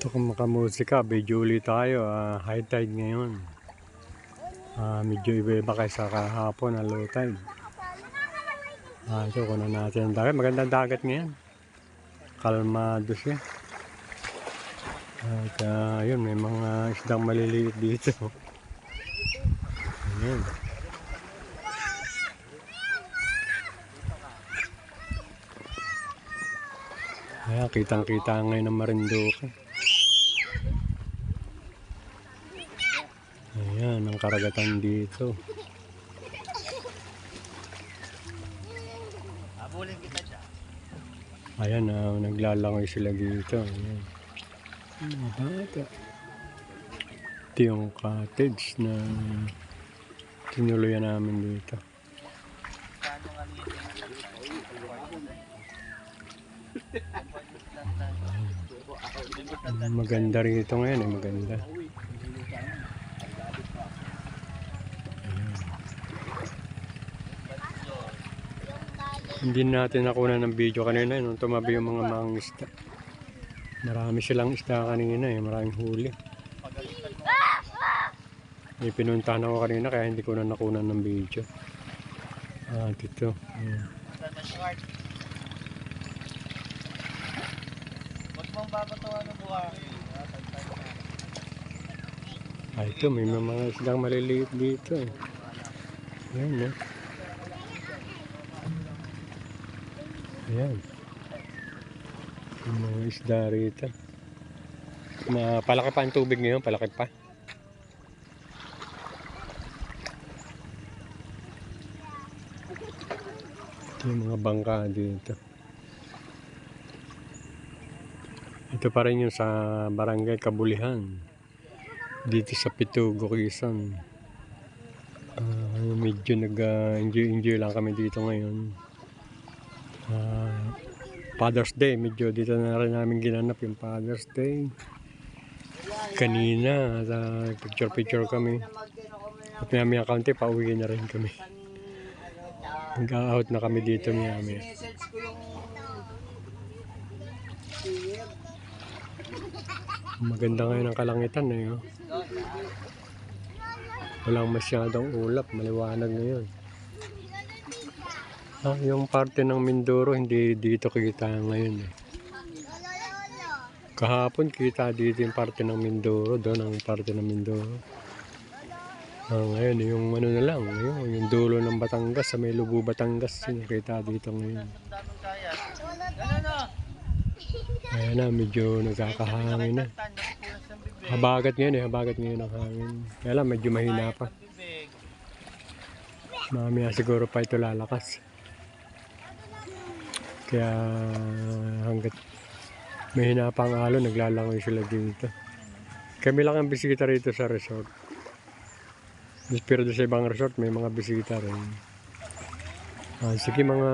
Ito kung makamusika, video ulit tayo. High tide ngayon. Medyo iba-iba kaysa kahapon na low tide. Ito kunan natin ang dagat. Magandang dagat ngayon. Kalmado siya. At yun, may mga isdang maliliit dito. Ayan. Ayan, kitang-kita ngayon ng Marinduque. Ayan, ang karagatan dito. Ayan, naglalangoy sila dito. Ayan. Bata. Ito yung cottage na tinuluyan namin dito. Maganda rito ngayon eh, maganda. Hindi natin nakuha ng video kanina nung tumabi yung mga mangisda. Marami silang isda kanina eh, maraming huli. May pinuntahan ako kanina kaya hindi ko na nakuha ng video. Dito. Ito may mga isdang maliliit dito eh. Ayan eh. Ayan. Yung mga isda rito. Palaki pa ang tubig ngayon, palaki pa. Ito yung mga bangka dito. Ito pa rin yung sa Barangay Kabulihan. Dito sa Pitugo, Quezon. Medyo nag-enjoy lang kami dito ngayon. Father's Day, medyo dito na rin namin ginanap yung Father's Day. Kanina, picture kami. At maya kaunti, pauwi na rin kami. Mag-out na kami dito maya. Maganda ngayon ang kalangitan eh. Oh. Walang masyadong ulap, maliwanag ngayon. Yung parte ng Mindoro hindi dito kita ngayon eh. Kahapon kita dito yung parte ng Mindoro, doon ang parte ng Mindoro. Ngayon yung ano na lang, yung dulo ng Batangas sa may Lubu Batangas, kita dito ngayon. Ayan na, medyo nagkakahangin na. Habagat ngayon ang hangin. Kaya lang medyo mahina pa. Mamaya siguro pa ito lalakas. Kaya hanggat mahina pa ang alon, naglalangoy sila dito. Kami lang ang bisita rito sa resort. Pero doon sa ibang resort may mga bisita rin. Sige mga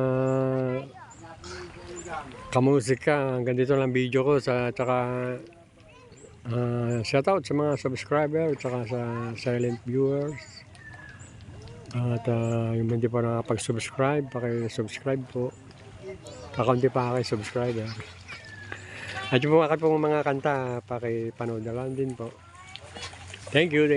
kamusika, hanggang dito lang video ko. Tsaka shoutout sa mga subscriber tsaka sa silent viewers. At yung hindi pa nakapag-subscribe, paki-subscribe po. Kakaunti pa kayo subscriber. At yung mga kanta, pakipanood na lang din po. Thank you.